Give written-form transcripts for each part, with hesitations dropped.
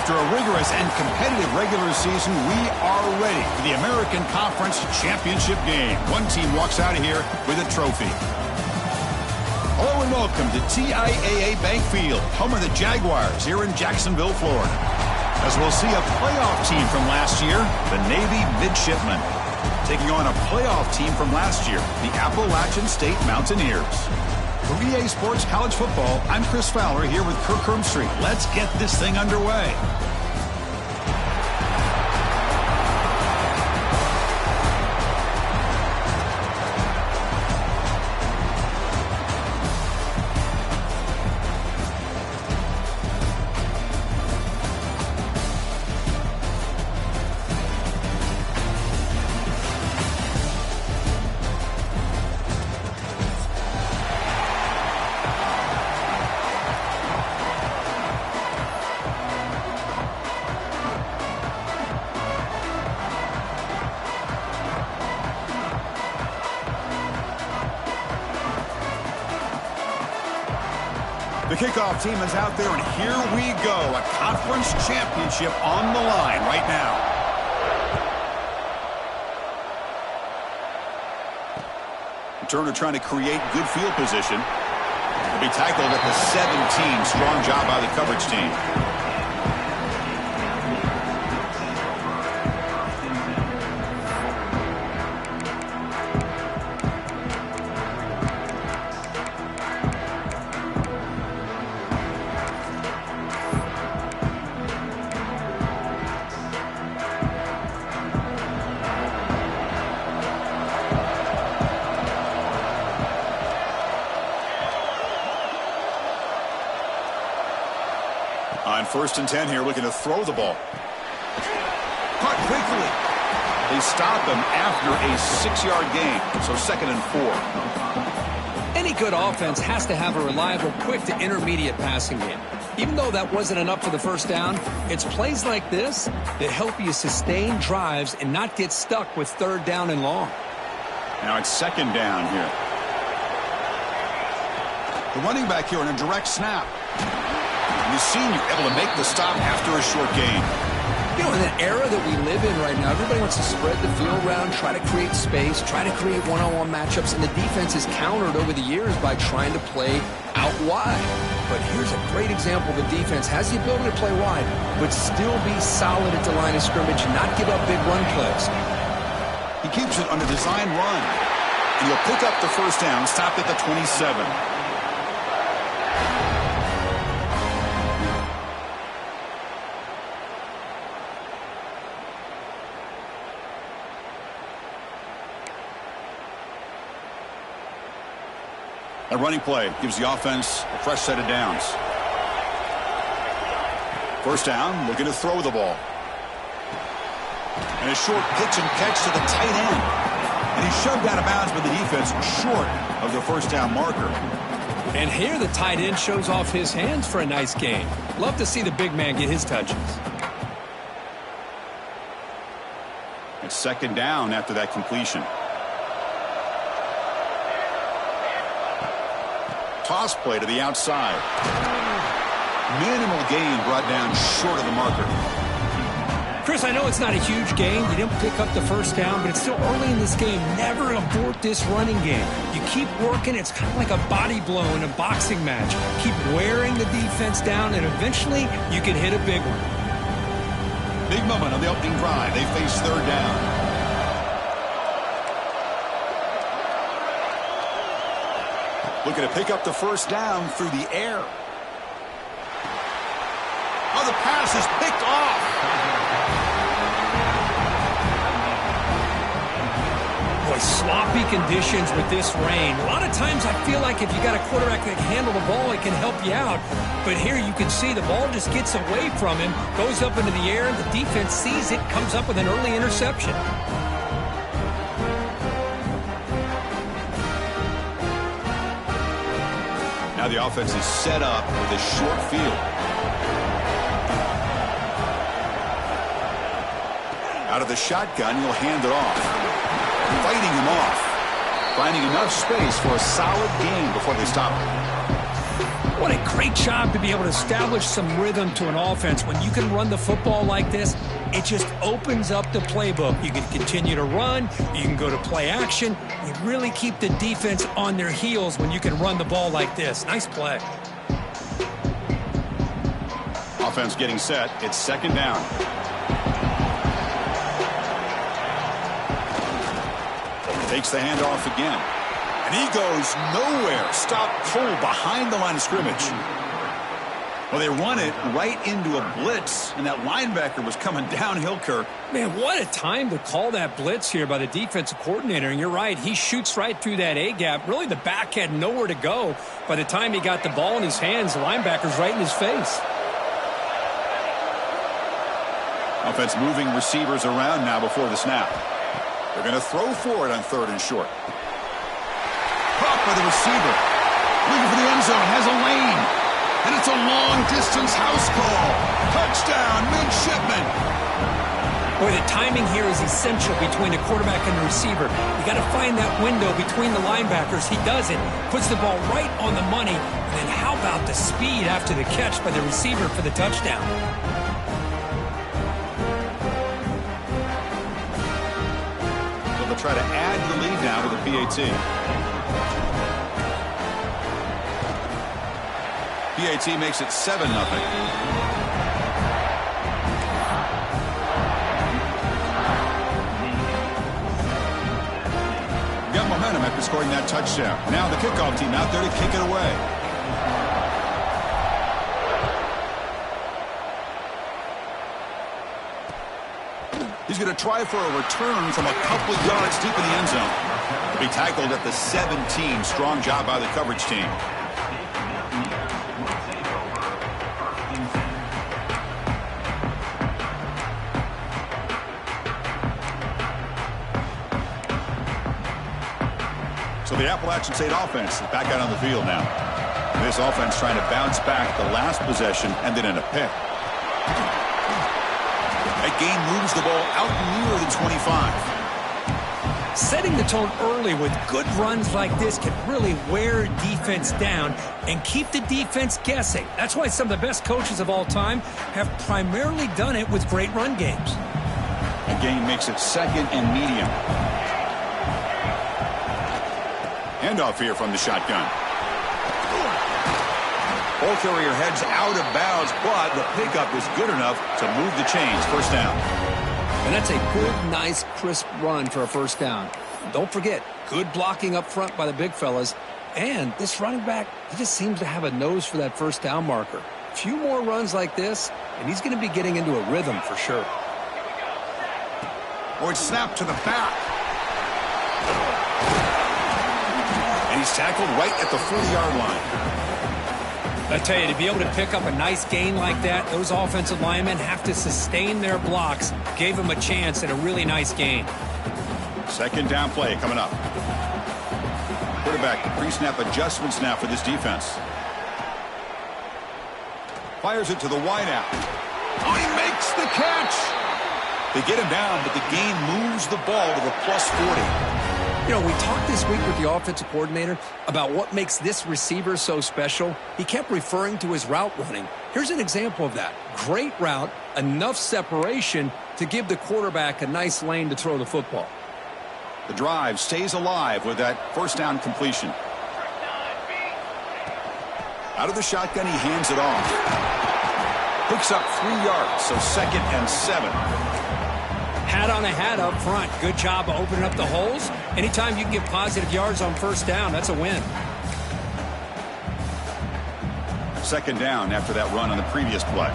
After a rigorous and competitive regular season, we are ready for the American Conference Championship game. One team walks out of here with a trophy. Hello and welcome to TIAA Bank Field, home of the Jaguars here in Jacksonville, Florida. As we'll see a playoff team from last year, the Navy Midshipmen, taking on a playoff team from last year, the Appalachian State Mountaineers. For EA Sports College Football, I'm Chris Fowler here with Kirk Hermstreet. Let's get this thing underway. The kickoff team is out there, and here we go. A conference championship on the line right now. Turner trying to create good field position. He'll be tackled at the 17. Strong job by the coverage team. On 1st and 10 here, looking to throw the ball. Caught quickly. They stop him after a 6-yard gain, so 2nd and 4. Any good offense has to have a reliable, quick to intermediate passing game. Even though that wasn't enough for the first down, it's plays like this that help you sustain drives and not get stuck with 3rd down and long. Now it's 2nd down here. The running back here in a direct snap. The senior able to make the stop after a short gain. You know, in the era that we live in right now, everybody wants to spread the field around, try to create space, try to create one-on-one matchups, and the defense is countered over the years by trying to play out wide. But here's a great example. The defense has the ability to play wide, but still be solid at the line of scrimmage and not give up big run plays. He keeps it on a design run, and he'll pick up the first down, stopped at the 27. A running play gives the offense a fresh set of downs. First down, looking to throw the ball. And a short pitch and catch to the tight end. And he's shoved out of bounds by the defense short of the first down marker. And here the tight end shows off his hands for a nice gain. Love to see the big man get his touches. It's 2nd down after that completion. Toss play to the outside. Minimal gain brought down short of the marker. Chris, I know it's not a huge gain. You didn't pick up the first down, but it's still early in this game. Never abort this running game. You keep working. It's kind of like a body blow in a boxing match. Keep wearing the defense down, and eventually you can hit a big one. Big moment on the opening drive. They face 3rd down. Looking to pick up the first down through the air. Oh, the pass is picked off. Boy, sloppy conditions with this rain. A lot of times I feel like if you got a quarterback that can handle the ball, it can help you out. But here you can see the ball just gets away from him, goes up into the air, and the defense sees it, comes up with an early interception. Now the offense is set up with a short field. Out of the shotgun, he'll hand it off. Fighting him off. Finding enough space for a solid gain before they stop him. What a great job to be able to establish some rhythm to an offense. When you can run the football like this, it just opens up the playbook. You can continue to run. You can go to play action. You really keep the defense on their heels when you can run the ball like this. Nice play. Offense getting set. It's second down. Takes the handoff again. And he goes nowhere. Stop cold behind the line of scrimmage. Well, they run it right into a blitz, and that linebacker was coming downhill, Kirk. Man, what a time to call that blitz here by the defensive coordinator. And you're right, he shoots right through that A-gap. Really, the back had nowhere to go. By the time he got the ball in his hands, the linebacker's right in his face. Offense moving receivers around now before the snap. They're going to throw for it on 3rd and short. Caught by the receiver. Looking for the end zone. Has a lane. And it's a long-distance house call. Touchdown, midshipman. Boy, the timing here is essential between the quarterback and the receiver. You got to find that window between the linebackers. He does it. Puts the ball right on the money. And then how about the speed after the catch by the receiver for the touchdown? They'll try to add the lead now to the PAT. PAT makes it 7-0. Got momentum after scoring that touchdown. Now the kickoff team out there to kick it away. He's going to try for a return from a couple of yards deep in the end zone. He'll be tackled at the 17. Strong job by the coverage team. So the Appalachian State offense is back out on the field now. And this offense trying to bounce back. The last possession ended in a pick. That gain moves the ball out nearer than 25. Setting the tone early with good runs like this can really wear defense down and keep the defense guessing. That's why some of the best coaches of all time have primarily done it with great run games. The gain makes it 2nd and medium. Handoff here from the shotgun. Ball carrier heads out of bounds, but the pickup is good enough to move the chains. First down. And that's a good, nice, crisp run for a first down. Don't forget, good blocking up front by the big fellas. And this running back, he just seems to have a nose for that first down marker. A few more runs like this, and he's going to be getting into a rhythm for sure. Or it's snapped to the back. And he's tackled right at the 40-yard line. I tell you, to be able to pick up a nice gain like that, those offensive linemen have to sustain their blocks. Gave him a chance at a really nice gain. Second down play coming up. Quarterback, the pre-snap adjustments now for this defense. Fires it to the wideout. Oh, he makes the catch. They get him down, but the gain moves the ball to the plus 40. You know, we talked this week with the offensive coordinator about what makes this receiver so special. He kept referring to his route running. Here's an example of that. Great route, enough separation to give the quarterback a nice lane to throw the football. The drive stays alive with that first down completion. Out of the shotgun, he hands it off. Picks up 3 yards, so 2nd and 7. Hat on a hat up front. Good job of opening up the holes. Anytime you can get positive yards on first down, that's a win. Second down after that run on the previous play.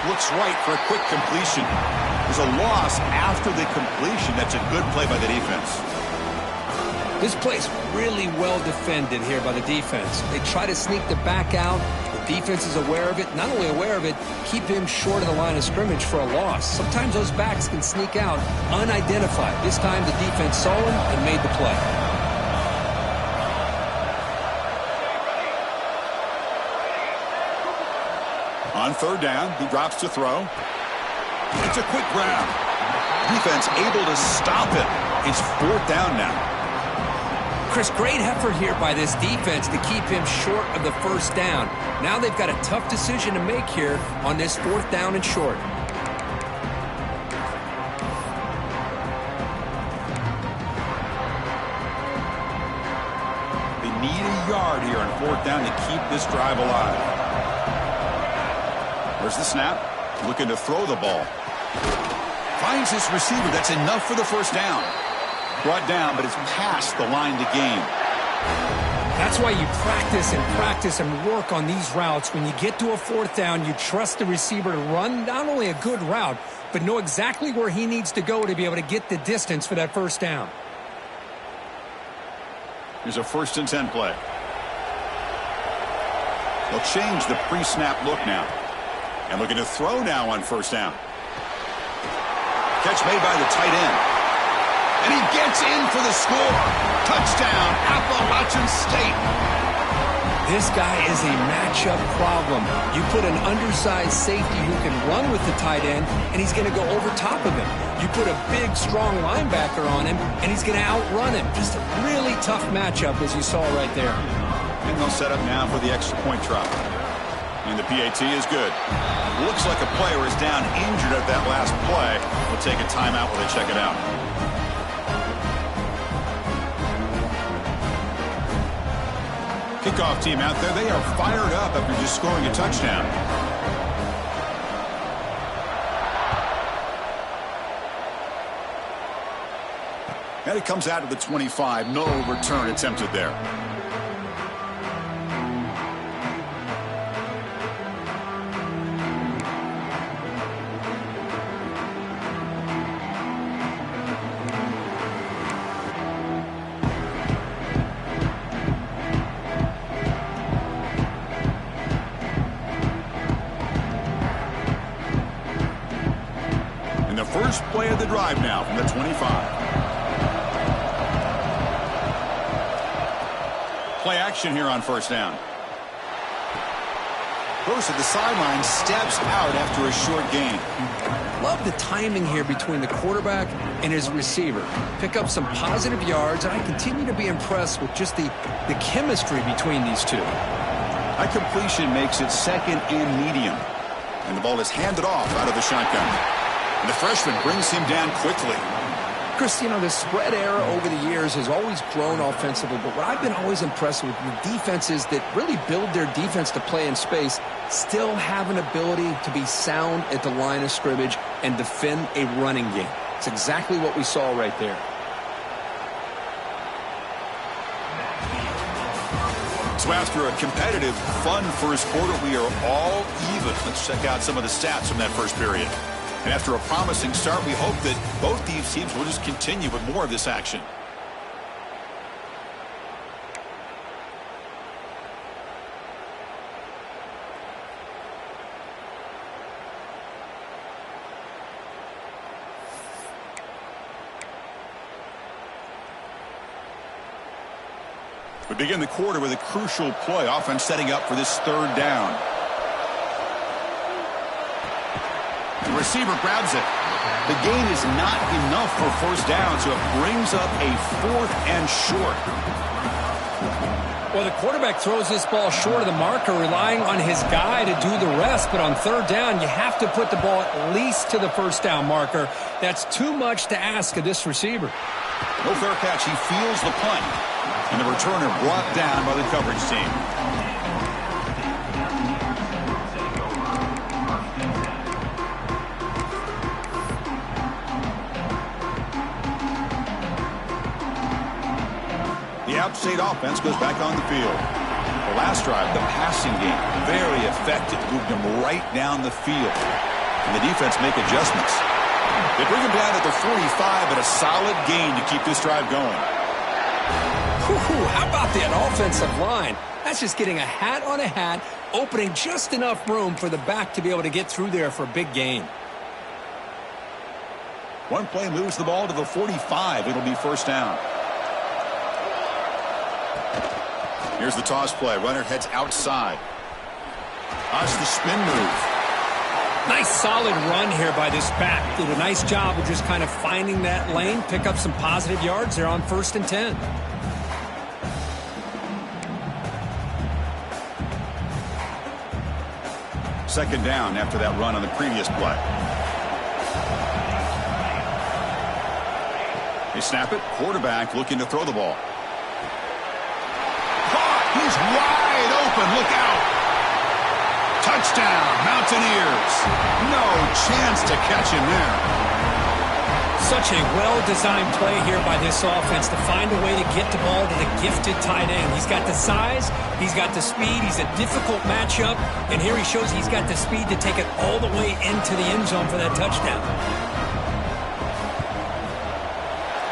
Looks right for a quick completion. There's a loss after the completion. That's a good play by the defense. This play's really well defended here by the defense. They try to sneak the back out. The defense is aware of it. Not only aware of it, keep him short of the line of scrimmage for a loss. Sometimes those backs can sneak out unidentified. This time the defense saw him and made the play. On third down, he drops to throw. It's a quick grab. Defense able to stop it. It's 4th down now. Chris, great effort here by this defense to keep him short of the first down. Now they've got a tough decision to make here on this 4th down and short. They need a yard here on 4th down to keep this drive alive. Where's the snap? Looking to throw the ball. Finds his receiver. That's enough for the first down. Brought down, but it's past the line to gain. That's why you practice and work on these routes. When you get to a 4th down, you trust the receiver to run not only a good route, but know exactly where he needs to go to be able to get the distance for that first down. Here's a 1st and 10 play. They'll change the pre-snap look now. And looking to throw now on 1st down. Catch made by the tight end. And he gets in for the score. Touchdown, Appalachian State. This guy is a matchup problem. You put an undersized safety who can run with the tight end, and he's going to go over top of him. You put a big, strong linebacker on him, and he's going to outrun him. Just a really tough matchup, as you saw right there. And they'll set up now for the extra point drop. And the PAT is good. Looks like a player is down injured at that last play. We'll take a timeout while they check it out. Kickoff team out there. They are fired up after just scoring a touchdown. And it comes out of the 25. No return attempted there. First play of the drive now from the 25. Play action here on 1st down. Goes to the sideline, steps out after a short gain. Love the timing here between the quarterback and his receiver. Pick up some positive yards, and I continue to be impressed with just the chemistry between these two. That completion makes it 2nd and medium. And the ball is handed off out of the shotgun. And the freshman brings him down quickly. Chris, you know, the spread era over the years has always grown offensively, but what I've been always impressed with the defenses that really build their defense to play in space still have an ability to be sound at the line of scrimmage and defend a running game. It's exactly what we saw right there. So after a competitive, fun first quarter, we are all even. Let's check out some of the stats from that first period. And after a promising start, we hope that both these teams will just continue with more of this action. We begin the quarter with a crucial play. Offense setting up for this 3rd down. The receiver grabs it. The gain is not enough for 1st down, so it brings up a 4th and short. Well, the quarterback throws this ball short of the marker, relying on his guy to do the rest. But on 3rd down, you have to put the ball at least to the 1st down marker. That's too much to ask of this receiver. No fair catch. He feels the punt. And the returner brought down by the coverage team. The App State offense goes back on the field. The last drive, the passing game, very effective. Moved them right down the field. And the defense make adjustments. They bring him down at the 45, but a solid gain to keep this drive going. How about that offensive line? That's just getting a hat on a hat, opening just enough room for the back to be able to get through there for a big gain. One play moves the ball to the 45. It'll be 1st down. Here's the toss play. Runner heads outside. That's the spin move. Nice solid run here by this back. Did a nice job of just kind of finding that lane, pick up some positive yards there on 1st and 10. Second down after that run on the previous play. They snap it. Quarterback looking to throw the ball. Caught. He's wide open. Look out. Touchdown, Mountaineers. No chance to catch him there. Such a well-designed play here by this offense to find a way to get the ball to the gifted tight end. He's got the size, he's got the speed, he's a difficult matchup, and here he shows he's got the speed to take it all the way into the end zone for that touchdown.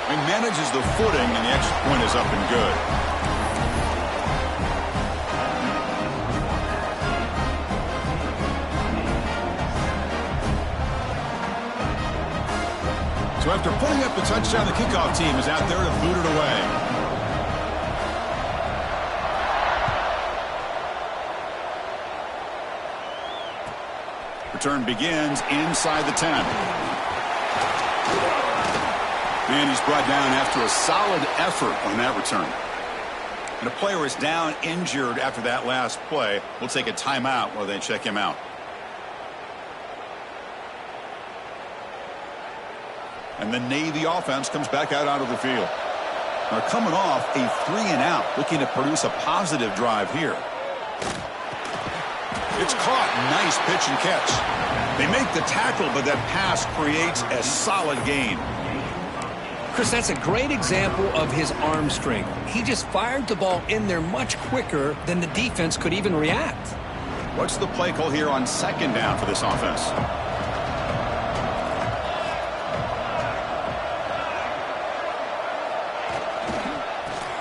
He manages the footing, and the extra point is up and good. So after putting up the touchdown, the kickoff team is out there to boot it away. Return begins inside the 10. And he's brought down after a solid effort on that return. And a player is down injured after that last play. We'll take a timeout while they check him out. And the Navy offense comes back out onto the field. They're coming off a 3-and-out, looking to produce a positive drive here. It's caught. Nice pitch and catch. They make the tackle, but that pass creates a solid gain. Chris, that's a great example of his arm strength. He just fired the ball in there much quicker than the defense could even react. What's the play call here on 2nd down for this offense?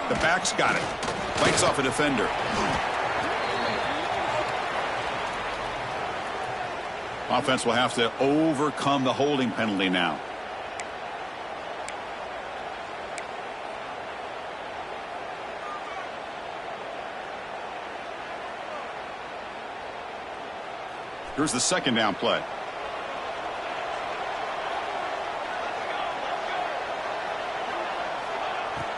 The back's got it. Fights off a defender. Offense will have to overcome the holding penalty now. Here's the 2nd down play.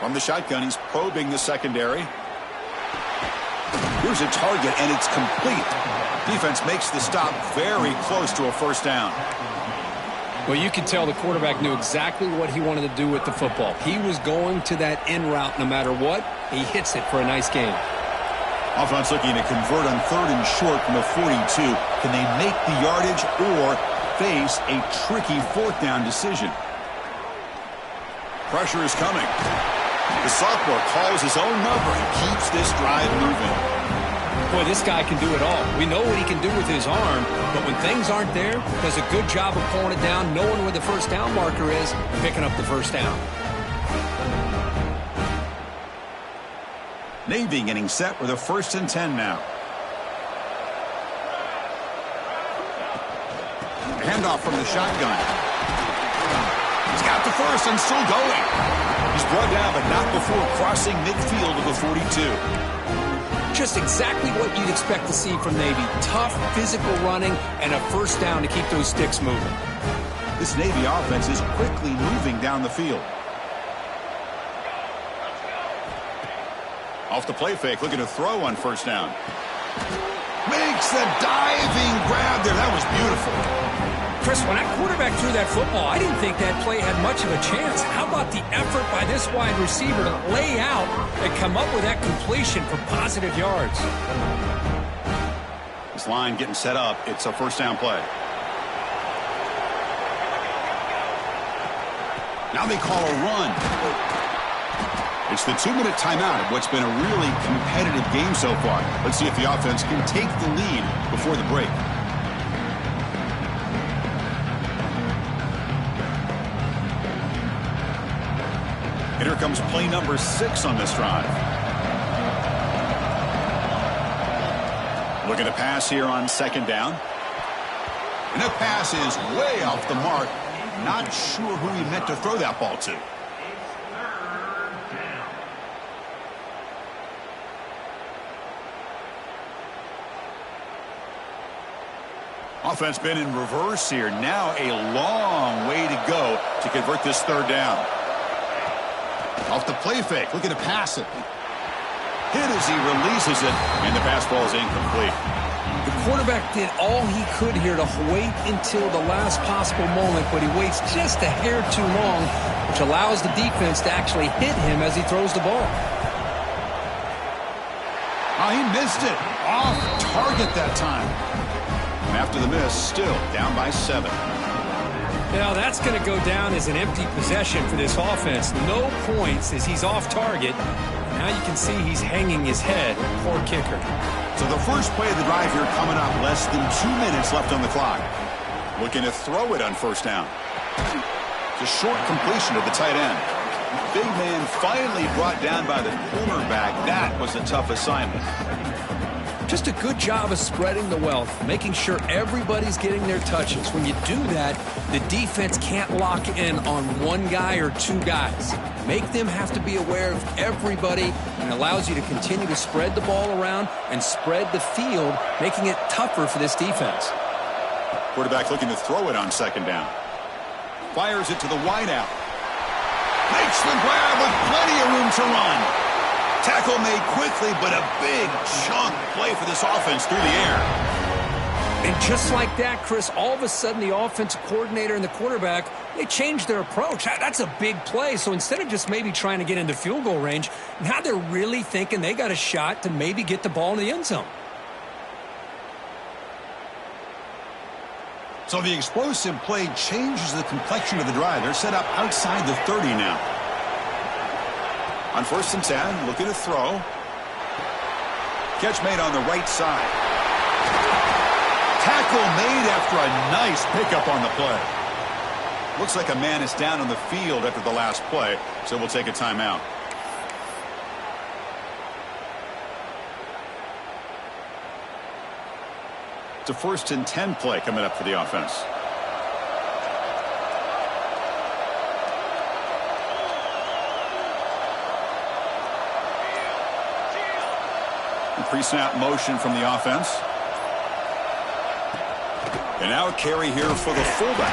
From the shotgun, he's probing the secondary. Here's a target, and it's complete. Defense makes the stop very close to a 1st down. Well, you can tell the quarterback knew exactly what he wanted to do with the football. He was going to that in route no matter what. He hits it for a nice gain. Offense looking to convert on 3rd and short from the 42. Can they make the yardage or face a tricky 4th down decision? Pressure is coming. The sophomore calls his own number and keeps this drive moving. Boy, this guy can do it all. We know what he can do with his arm, but when things aren't there, does a good job of pulling it down, knowing where the 1st down marker is, picking up the 1st down. Navy getting set with a 1st and 10 now. Handoff from the shotgun. He's got the 1st and still going. He's brought down, but not before crossing midfield of the 42. Just exactly what you'd expect to see from Navy. Tough, physical running, and a 1st down to keep those sticks moving. This Navy offense is quickly moving down the field. Off the play fake, looking to throw on 1st down. Makes the diving grab there. That was beautiful. Chris, when that quarterback threw that football, I didn't think that play had much of a chance. How about the effort by this wide receiver to lay out and come up with that completion for positive yards? This line getting set up. It's a 1st down play. Now they call a run. It's the 2-minute timeout of what's been a really competitive game so far. Let's see if the offense can take the lead before the break. And here comes play number 6 on this drive. Looking to pass here on 2nd down. And that pass is way off the mark. Not sure who he meant to throw that ball to. Offense been in reverse here. Now a long way to go to convert this third down. Off the play fake, looking to pass it. Hit as he releases it, and the pass ball is incomplete. The quarterback did all he could here to wait until the last possible moment, but he waits just a hair too long, which allows the defense to actually hit him as he throws the ball. Oh, he missed it. Off target that time. And after the miss, still down by 7. Now that's going to go down as an empty possession for this offense. No points as he's off target. Now you can see he's hanging his head. Poor kicker. So the first play of the drive here coming up. Less than 2 minutes left on the clock. Looking to throw it on first down. It's a short completion to the tight end. Big man finally brought down by the cornerback. That was a tough assignment. Just a good job of spreading the wealth, making sure everybody's getting their touches. When you do that, the defense can't lock in on one guy or two guys. Make them have to be aware of everybody, and allows you to continue to spread the ball around and spread the field, making it tougher for this defense. Quarterback looking to throw it on second down. Fires it to the wideout. Makes the grab with plenty of room to run. Tackle made quickly, but a big chunk play for this offense through the air. And just like that, Chris, all of a sudden the offensive coordinator and the quarterback, they changed their approach. That's a big play. So instead of just maybe trying to get into field goal range, now they're really thinking they got a shot to maybe get the ball in the end zone. So the explosive play changes the complexion of the drive. They're set up outside the 30 now. On 1st and 10, looking to throw. Catch made on the right side. Tackle made after a nice pickup on the play. Looks like a man is down on the field after the last play, so we'll take a timeout. It's a 1st and 10 play coming up for the offense. Pre-snap motion from the offense. And now a carry here for the fullback.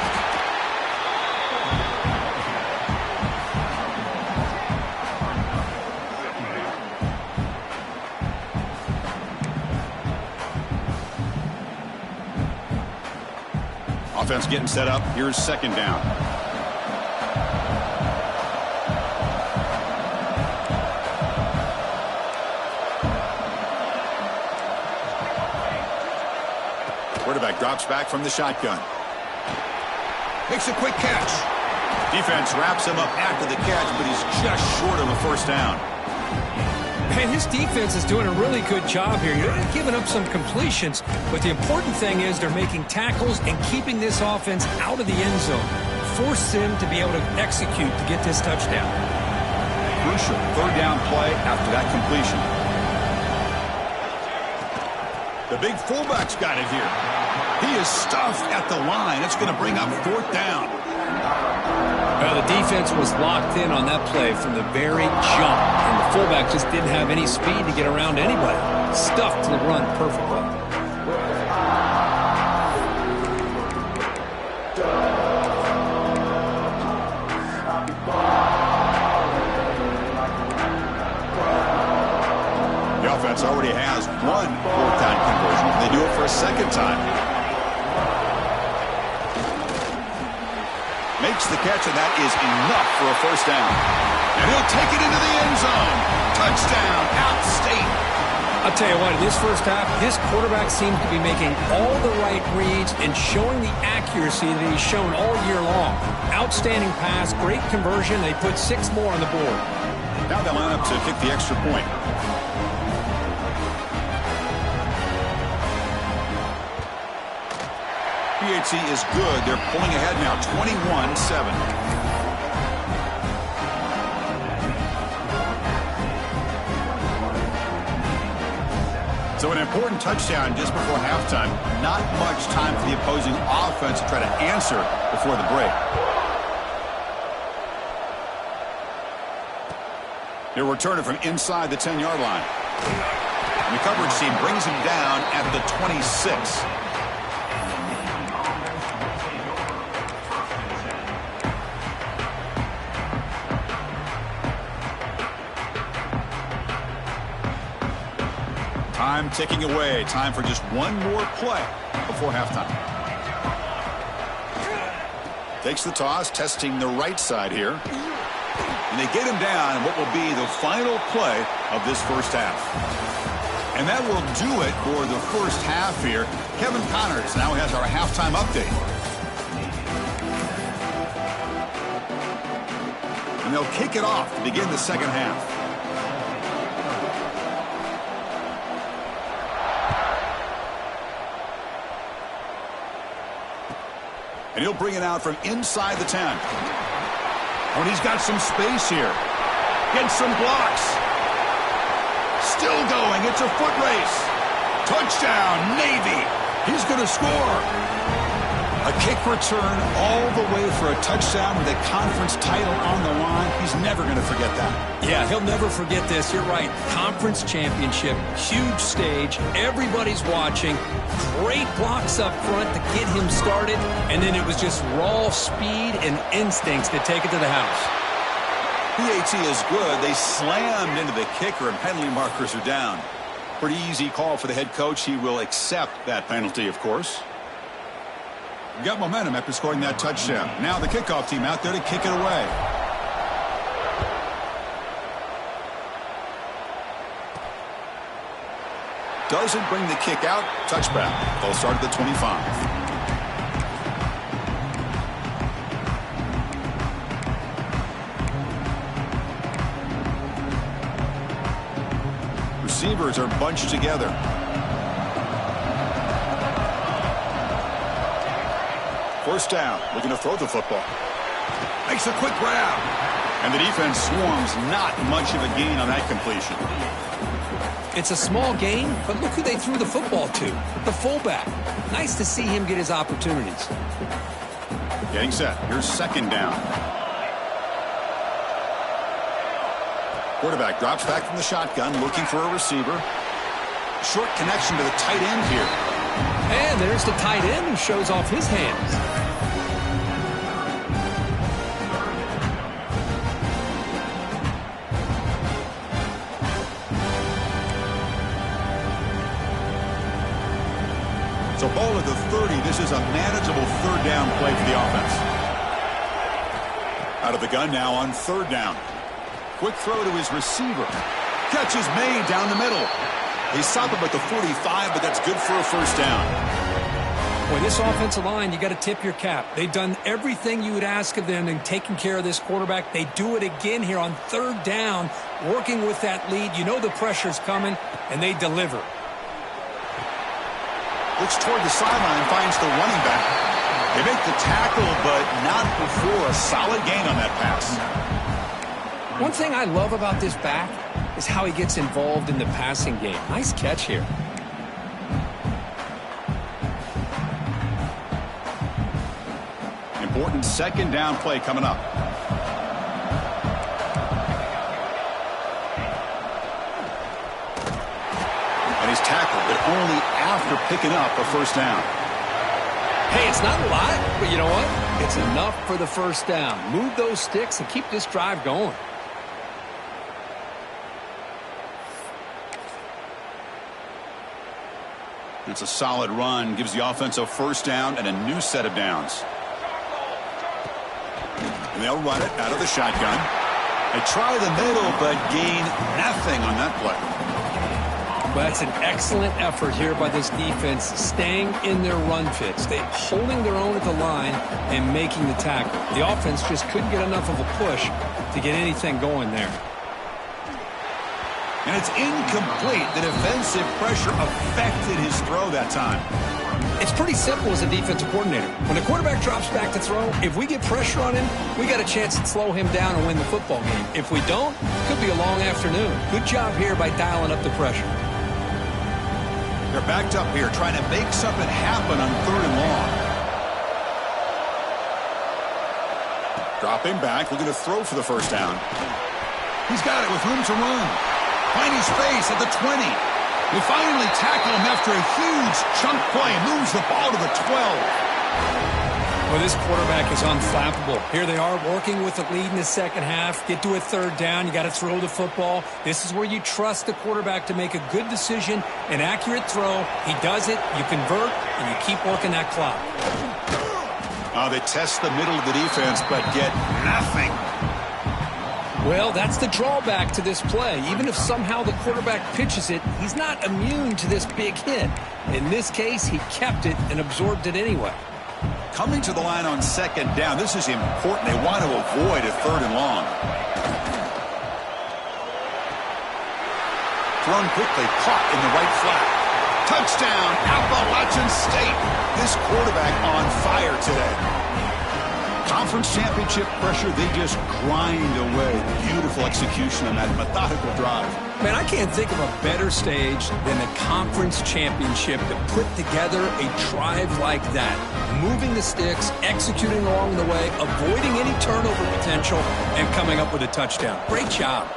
Offense getting set up. Here's second down. Quarterback drops back from the shotgun. Makes a quick catch. Defense wraps him up after the catch, but he's just short of a first down. And his defense is doing a really good job here. They're giving up some completions, but the important thing is they're making tackles and keeping this offense out of the end zone. Force them to be able to execute to get this touchdown. Crucial third down play after that completion. The big fullback's got it here. He is stuffed at the line. It's going to bring up 4th down. Well, the defense was locked in on that play from the very jump, and the fullback just didn't have any speed to get around anybody. Stuffed to the run perfectly. The offense already has one 4th down conversion. They do it for a second time. Makes the catch, and that is enough for a first down. And he'll take it into the end zone. Touchdown, Outstate. I'll tell you what, in this first half, this quarterback seems to be making all the right reads and showing the accuracy that he's shown all year long. Outstanding pass, great conversion. They put 6 more on the board. Now they line up to kick the extra point. PHC is good. They're pulling ahead now, 21-7. So an important touchdown just before halftime. Not much time for the opposing offense to try to answer before the break. They're returning from inside the 10-yard line. And the coverage team brings him down at the 26. Time ticking away. Time for just one more play before halftime. Takes the toss, testing the right side here. And they get him down in what will be the final play of this first half. And that will do it for the first half here. Kevin Connors now has our halftime update. And they'll kick it off to begin the second half. And he'll bring it out from inside the 10. Oh, and he's got some space here. Gets some blocks. Still going. It's a foot race. Touchdown, Navy. He's going to score. A kick return all the way for a touchdown with a conference title on the line. He's never going to forget that. Yeah, he'll never forget this. You're right. Conference championship, huge stage. Everybody's watching. Great blocks up front to get him started. And then it was just raw speed and instincts to take it to the house. PAT is good. They slammed into the kicker and penalty markers are down. Pretty easy call for the head coach. He will accept that penalty, of course. Got momentum after scoring that touchdown. Now the kickoff team out there to kick it away. Doesn't bring the kick out. Touchback. They'll start at the 25. Receivers are bunched together. First down, looking to throw the football. Makes a quick grab. And the defense swarms. Not much of a gain on that completion. It's a small gain, but look who they threw the football to. The fullback. Nice to see him get his opportunities. Getting set. Here's second down. Quarterback drops back from the shotgun, looking for a receiver. Short connection to the tight end here. And there's the tight end who shows off his hands. So ball at the 30. This is a manageable third down play for the offense. Out of the gun now on third down. Quick throw to his receiver. Catch is made down the middle. They stop him at the 45, but that's good for a first down. Boy, this offensive line, you got to tip your cap. They've done everything you would ask of them in taking care of this quarterback. They do it again here on third down, working with that lead. You know the pressure's coming, and they deliver. Looks toward the sideline, finds the running back. They make the tackle, but not before a solid gain on that pass. One thing I love about this back is how he gets involved in the passing game. Nice catch here. Important second down play coming up. And he's tackled, but only after picking up a first down. Hey, it's not a lot, but you know what? It's enough for the first down. Move those sticks and keep this drive going. It's a solid run, gives the offense a first down and a new set of downs. And they'll run it out of the shotgun. They try the middle, but gain nothing on that play. But that's an excellent effort here by this defense, staying in their run fits. They holding their own at the line and making the tackle. The offense just couldn't get enough of a push to get anything going there. And it's incomplete. The defensive pressure affected his throw that time. It's pretty simple as a defensive coordinator. When the quarterback drops back to throw, if we get pressure on him, we got a chance to slow him down and win the football game. If we don't, it could be a long afternoon. Good job here by dialing up the pressure. They're backed up here trying to make something happen on third and long. Dropping back, looking to throw for the first down. He's got it with room to run. Finding space at the 20. They finally tackle him after a huge chunk play. Moves the ball to the 12. Well, this quarterback is unflappable. Here they are working with the lead in the second half. Get to a third down. You got to throw the football. This is where you trust the quarterback to make a good decision, an accurate throw. He does it, you convert, and you keep working that clock. They test the middle of the defense, but get nothing. Well, that's the drawback to this play. Even if somehow the quarterback pitches it, he's not immune to this big hit. In this case, he kept it and absorbed it anyway. Coming to the line on second down, this is important. They want to avoid a third and long. Thrown quickly, caught in the right flat. Touchdown, Appalachian State. This quarterback on fire today. Conference championship pressure, they just grind away. Beautiful execution on that methodical drive. Man, I can't think of a better stage than the conference championship to put together a drive like that. Moving the sticks, executing along the way, avoiding any turnover potential, and coming up with a touchdown. Great job.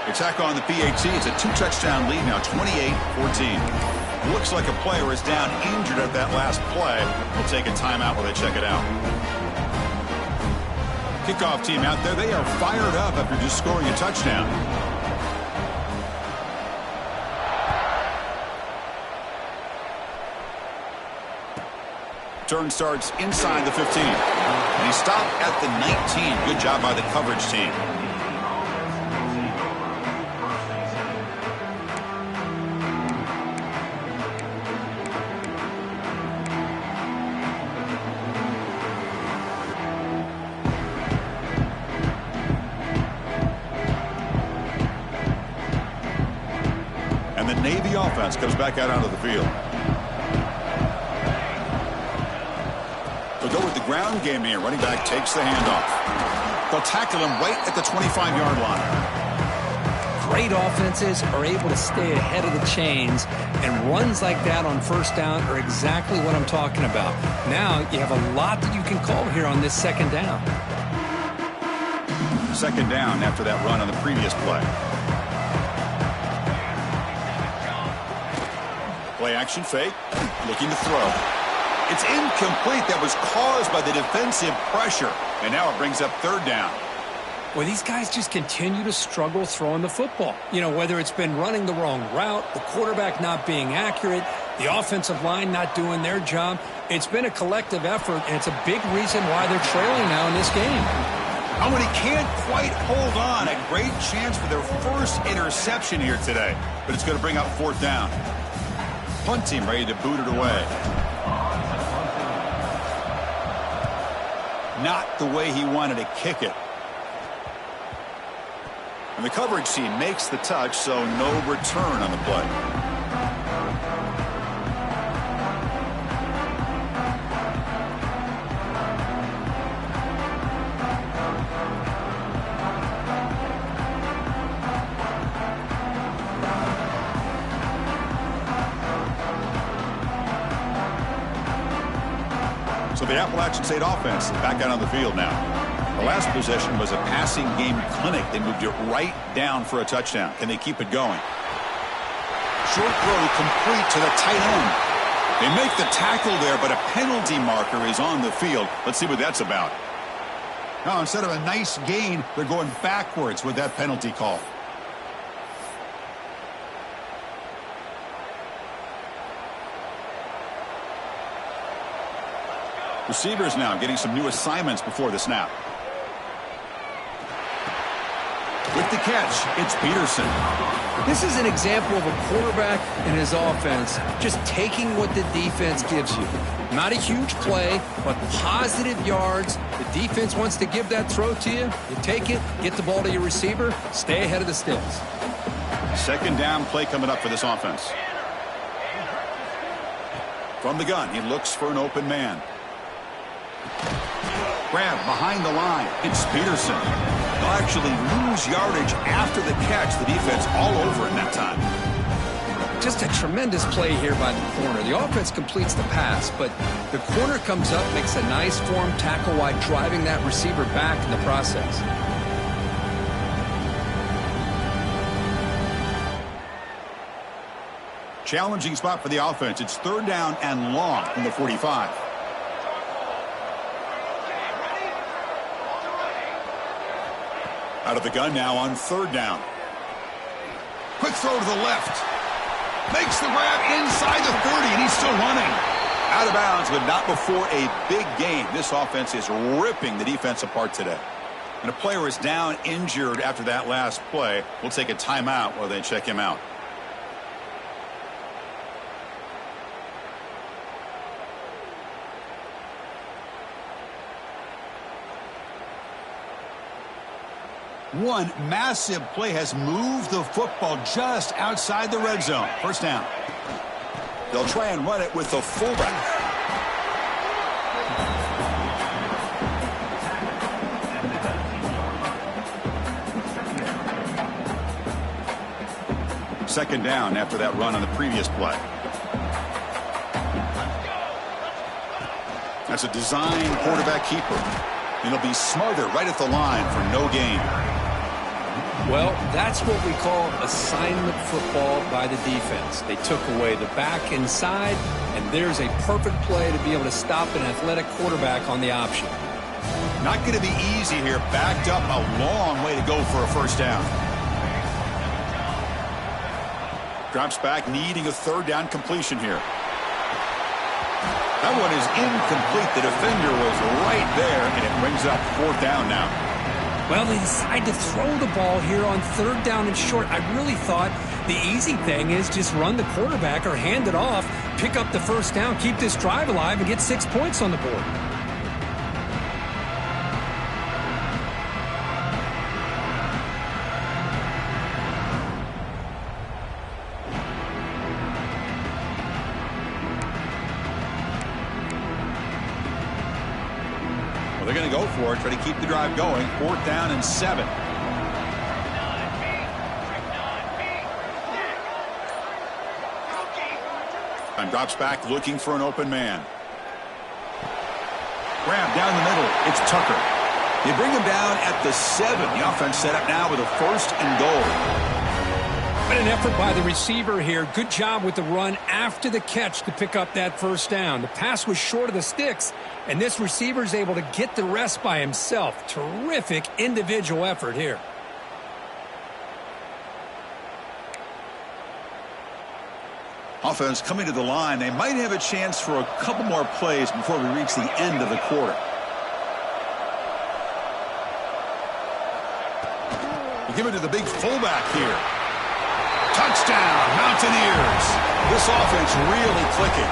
Attack on the PAT. It's a 2-touchdown lead now, 28-14. Looks like a player is down injured at that last play. We'll take a timeout while they check it out. Kickoff team out there. They are fired up after just scoring a touchdown. Turn starts inside the 15. And he stopped at the 19. Good job by the coverage team. And the Navy offense comes back out onto the field. They'll go with the ground game here. Running back takes the handoff. They'll tackle him right at the 25-yard line. Great offenses are able to stay ahead of the chains, and runs like that on first down are exactly what I'm talking about. Now you have a lot that you can call here on this second down. Second down after that run on the previous play. Play action fake, looking to throw. It's incomplete. That was caused by the defensive pressure. And now it brings up third down. Well, these guys just continue to struggle throwing the football. You know, whether it's been running the wrong route, the quarterback not being accurate, the offensive line not doing their job. It's been a collective effort, and it's a big reason why they're trailing now in this game. Oh, and he can't quite hold on. A great chance for their first interception here today. But it's going to bring up fourth down. Punt team ready to boot it away. Not the way he wanted to kick it. And the coverage team makes the touch, so no return on the play. So the Appalachian State offense is back out on the field now. The last possession was a passing game clinic. They moved it right down for a touchdown. Can they keep it going? Short throw complete to the tight end. They make the tackle there, but a penalty marker is on the field. Let's see what that's about. Now, instead of a nice gain, they're going backwards with that penalty call. Receivers now getting some new assignments before the snap. With the catch, it's Peterson. This is an example of a quarterback and his offense just taking what the defense gives you. Not a huge play, but positive yards. The defense wants to give that throw to you. You take it, get the ball to your receiver, stay ahead of the sticks. Second down play coming up for this offense. From the gun, he looks for an open man. Grab behind the line. It's Peterson. They'll actually lose yardage after the catch. The defense all over in that time. Just a tremendous play here by the corner. The offense completes the pass, but the corner comes up, makes a nice form tackle while driving that receiver back in the process. Challenging spot for the offense. It's third down and long from the 45. Out of the gun now on third down. Quick throw to the left. Makes the grab inside the 30, and he's still running. Out of bounds, but not before a big gain. This offense is ripping the defense apart today. And a player is down injured after that last play. We'll take a timeout while they check him out. One massive play has moved the football just outside the red zone. First down. They'll try and run it with the fullback. Second down after that run on the previous play. That's a design quarterback keeper. And he'll be smothered right at the line for no gain. Well, that's what we call assignment football by the defense. They took away the back inside, and there's a perfect play to be able to stop an athletic quarterback on the option. Not going to be easy here. Backed up a long way to go for a first down. Drops back, needing a third down completion here. That one is incomplete. The defender was right there, and it brings up fourth down now. Well, they decide to throw the ball here on third down and short. I really thought the easy thing is just run the quarterback or hand it off, pick up the first down, keep this drive alive, and get 6 points on the board. They're going to go for it, try to keep the drive going. Fourth down and 7. And drops back looking for an open man. Grab down the middle. It's Tucker. They bring him down at the 7. The offense set up now with a first and goal. What an effort by the receiver here. Good job with the run after the catch to pick up that first down. The pass was short of the sticks, and this receiver is able to get the rest by himself. Terrific individual effort here. Offense coming to the line. They might have a chance for a couple more plays before we reach the end of the quarter. We give it to the big fullback here. Touchdown, Mountaineers. This offense really clicking.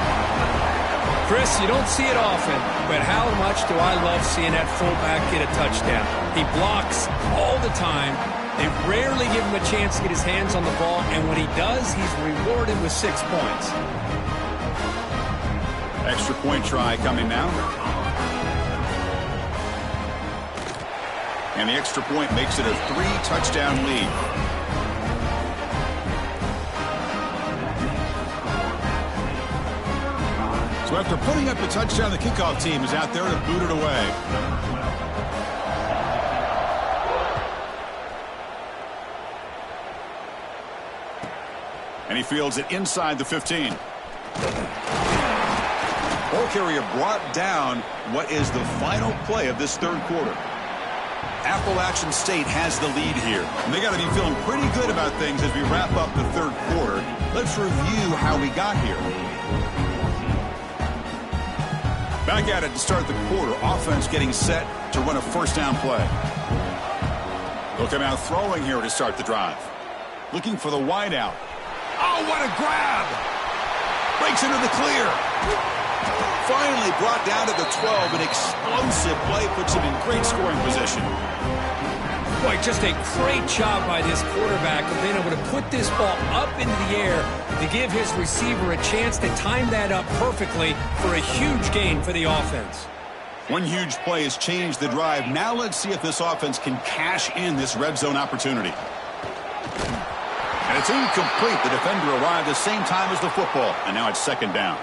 Chris, you don't see it often, but how much do I love seeing that fullback get a touchdown. He blocks all the time. They rarely give him a chance to get his hands on the ball, and when he does, he's rewarded with 6 points. Extra point try coming now. And the extra point makes it a 3-touchdown lead. So after putting up the touchdown, the kickoff team is out there to boot it away. And he fields it inside the 15. Ball carrier brought down what is the final play of this third quarter. Appalachian State has the lead here. And they got to be feeling pretty good about things as we wrap up the third quarter. Let's review how we got here. Back at it to start the quarter. Offense getting set to run a first down play. They'll come out throwing here to start the drive. Looking for the wide out. Oh, what a grab! Breaks into the clear. Finally brought down to the 12. An explosive play puts him in great scoring position. Boy, just a great job by this quarterback of being able to put this ball up into the air to give his receiver a chance to time that up perfectly for a huge gain for the offense. One huge play has changed the drive. Now let's see if this offense can cash in this red zone opportunity. And it's incomplete. The defender arrived the same time as the football, and now it's second down.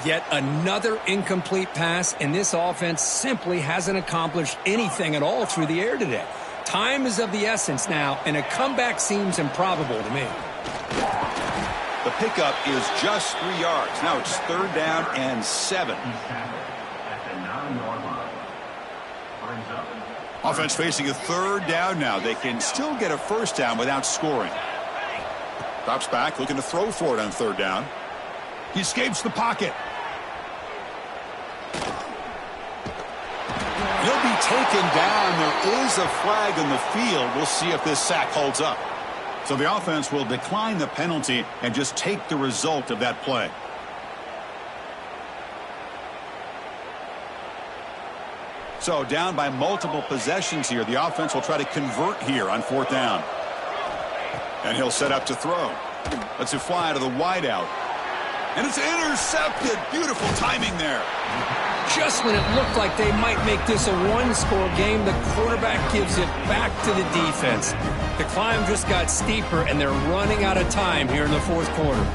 Yet another incomplete pass, and this offense simply hasn't accomplished anything at all through the air today. Time is of the essence now, and a comeback seems improbable to me. The pickup is just 3 yards. Now it's third down and 7. Offense facing a third down now. They can still get a first down without scoring. Drops back, looking to throw for it on third down. He escapes the pocket. He'll be taken down. There is a flag in the field. We'll see if this sack holds up. So the offense will decline the penalty and just take the result of that play. So down by multiple possessions here. The offense will try to convert here on fourth down. And he'll set up to throw. Lets it fly to the wideout. And it's intercepted. Beautiful timing there. Just when it looked like they might make this a one-score game, the quarterback gives it back to the defense. The climb just got steeper, and they're running out of time here in the fourth quarter.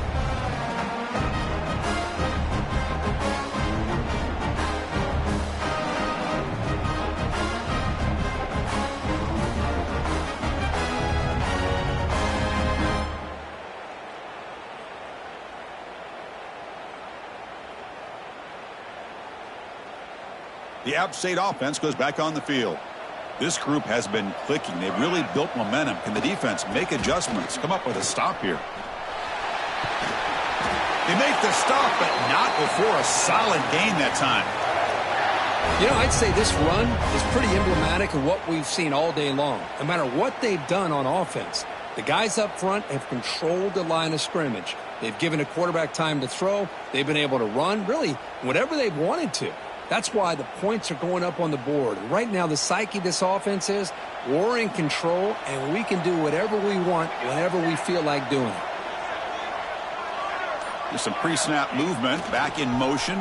The App State offense goes back on the field. This group has been clicking. They've really built momentum. Can the defense make adjustments? Come up with a stop here. They make the stop, but not before a solid gain that time. You know, I'd say this run is pretty emblematic of what we've seen all day long. No matter what they've done on offense, the guys up front have controlled the line of scrimmage. They've given a quarterback time to throw. They've been able to run, really, whatever they've wanted to. That's why the points are going up on the board. Right now, the psyche of this offense is we're in control, and we can do whatever we want whenever we feel like doing it. There's some pre-snap movement, back in motion.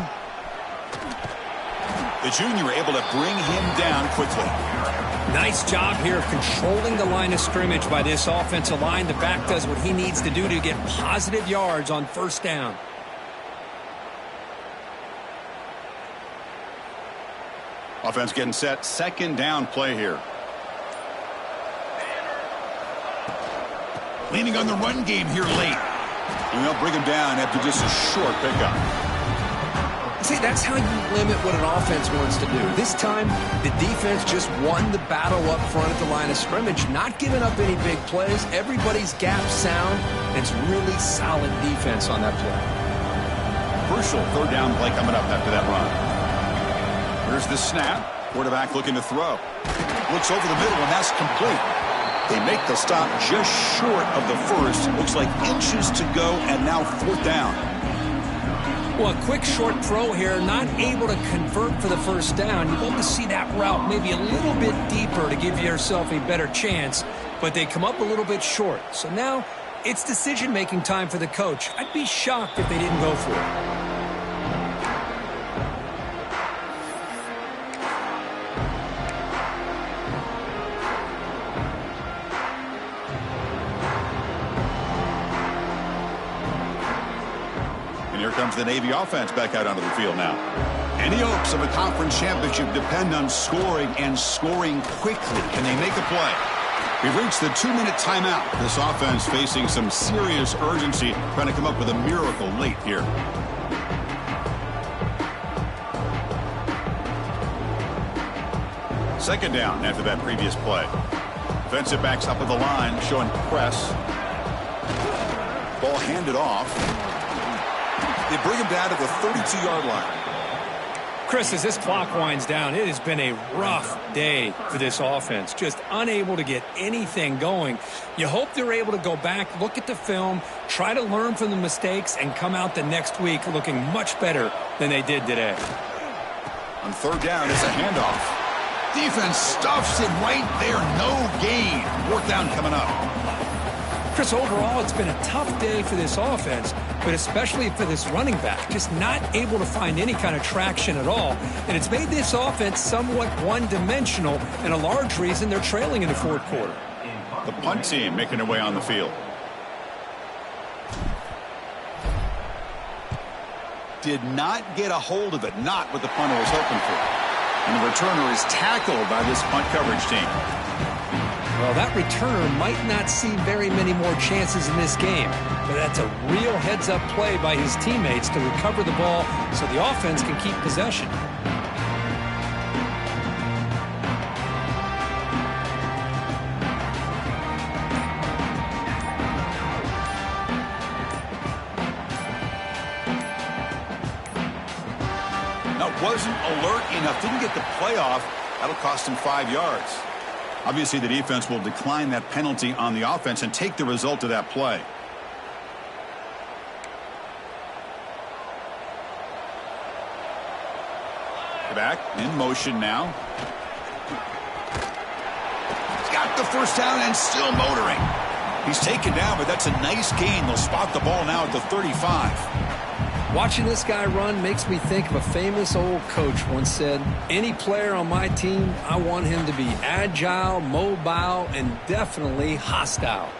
The junior able to bring him down quickly. Nice job here of controlling the line of scrimmage by this offensive line. The back does what he needs to do to get positive yards on first down. Offense getting set. Second down play here. Leaning on the run game here late. And they'll bring him down after just a short pickup. See, that's how you limit what an offense wants to do. This time, the defense just won the battle up front at the line of scrimmage, not giving up any big plays. Everybody's gap sound, and it's really solid defense on that play. Crucial third down play coming up after that run. Here's the snap. Quarterback looking to throw. Looks over the middle, and that's complete. They make the stop just short of the first. Looks like inches to go, and now fourth down. Well, a quick short throw here, not able to convert for the first down. You'd love to see that route maybe a little bit deeper to give yourself a better chance, but they come up a little bit short. So now it's decision-making time for the coach. I'd be shocked if they didn't go for it. Here comes the Navy offense back out onto the field now. Any hopes of a conference championship depend on scoring and scoring quickly. Can they make a play? We've reached the 2-minute timeout. This offense facing some serious urgency, trying to come up with a miracle late here. Second down after that previous play. Defensive backs up at the line, showing press. Ball handed off. They bring him down to the 32-yard line. Chris, as this clock winds down, it has been a rough day for this offense. Just unable to get anything going. You hope they're able to go back, look at the film, try to learn from the mistakes, and come out the next week looking much better than they did today. On third down, it's a handoff. Defense stuffs it right there. No gain. Fourth down coming up. Chris, overall, it's been a tough day for this offense, but especially for this running back, just not able to find any kind of traction at all. And it's made this offense somewhat one-dimensional, and a large reason they're trailing in the fourth quarter. The punt team making their way on the field. Did not get a hold of it, not what the punter was hoping for. And the returner is tackled by this punt coverage team. Well, that returner might not see very many more chances in this game, but that's a real heads-up play by his teammates to recover the ball so the offense can keep possession. wasn't alert enough, didn't get the play off. That'll cost him 5 yards. Obviously, the defense will decline that penalty on the offense and take the result of that play. Back in motion now. He's got the first down and still motoring. He's taken down, but that's a nice gain. They'll spot the ball now at the 35. Watching this guy run makes me think of a famous old coach once said, any player on my team, I want him to be agile, mobile, and definitely hostile.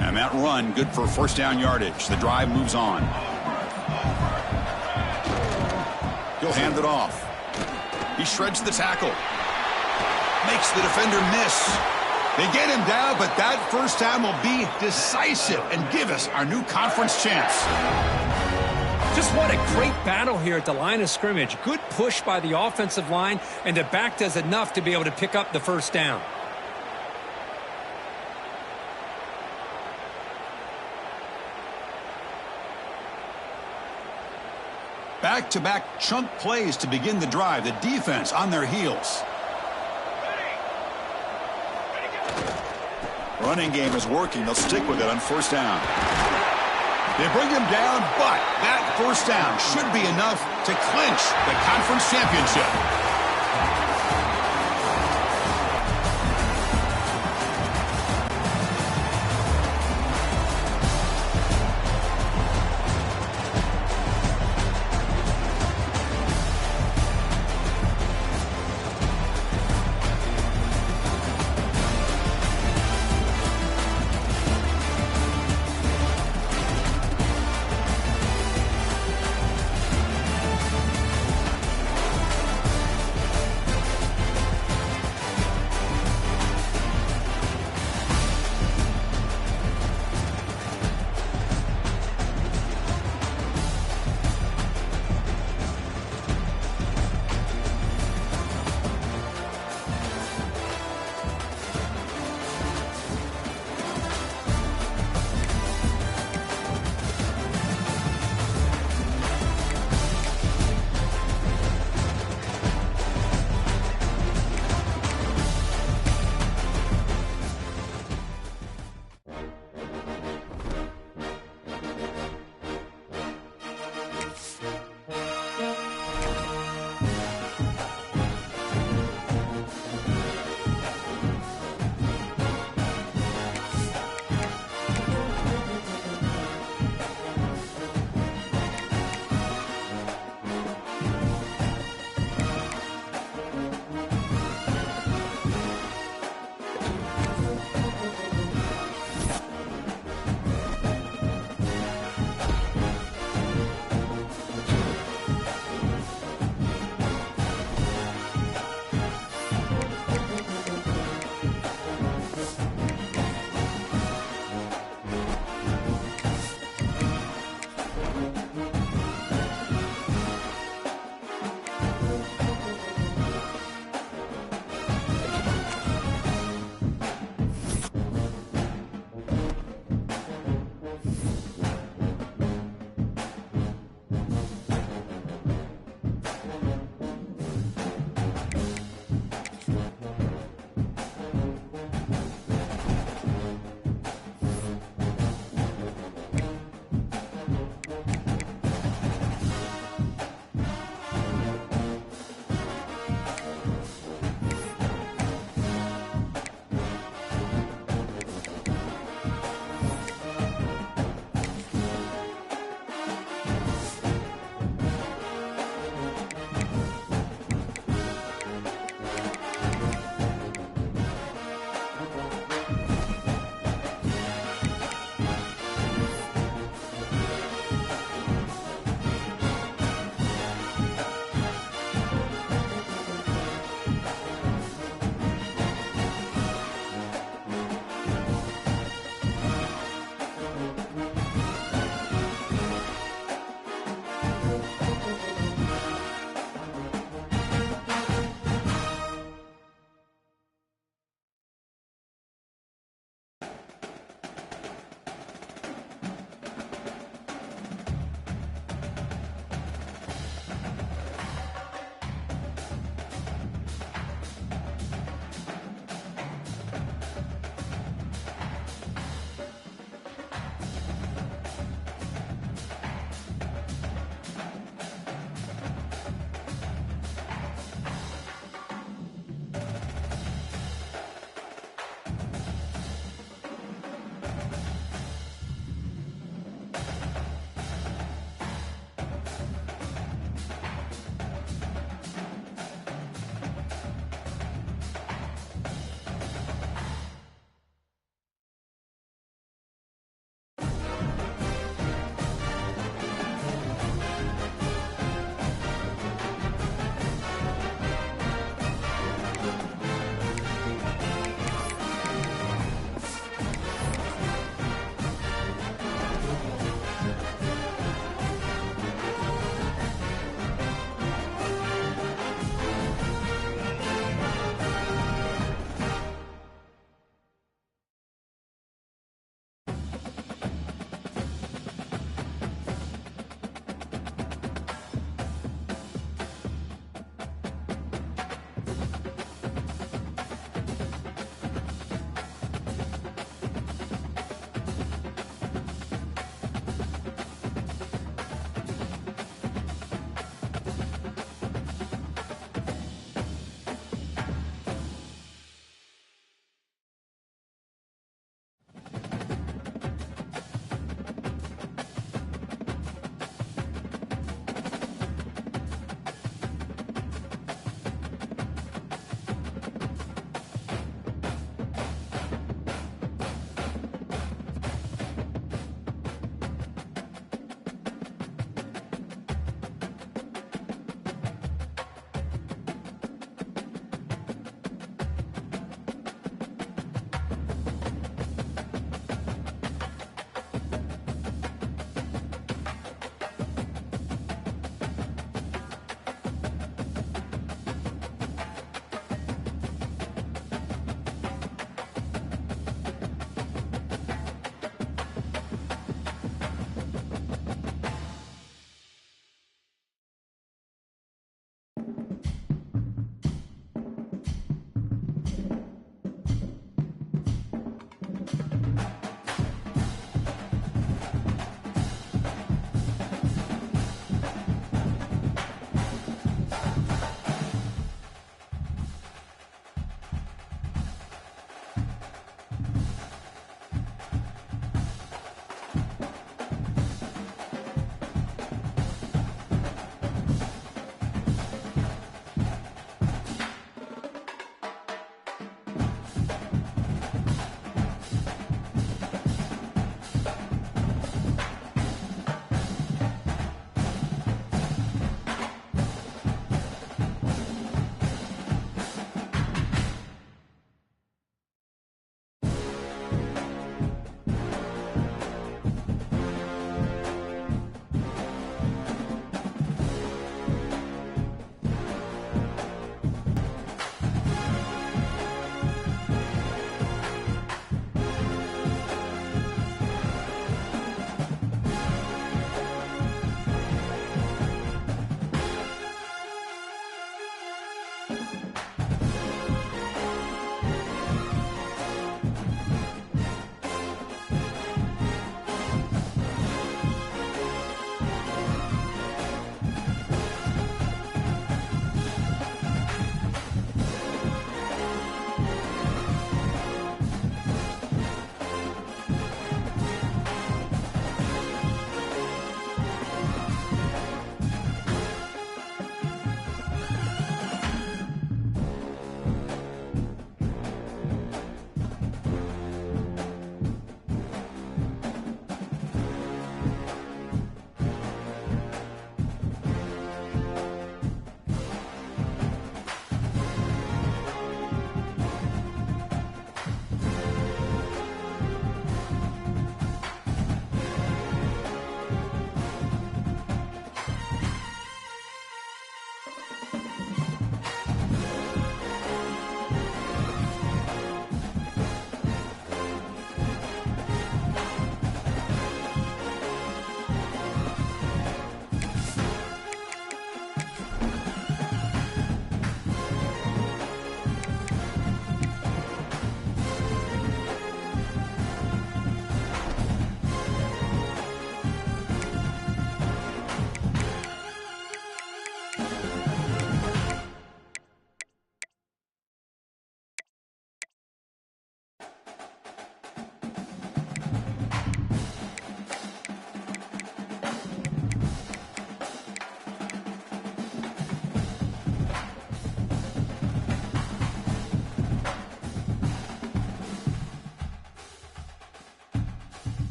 And that run, good for first down yardage. The drive moves on. He'll hand it off. He shreds the tackle. Makes the defender miss. They get him down, but that first down will be decisive and give us our new conference chance. Just what a great battle here at the line of scrimmage. Good push by the offensive line, and the back does enough to be able to pick up the first down. Back-to-back chunk plays to begin the drive. The defense on their heels. Running game is working. They'll stick with it on first down. They bring him down, but that first down should be enough to clinch the conference championship.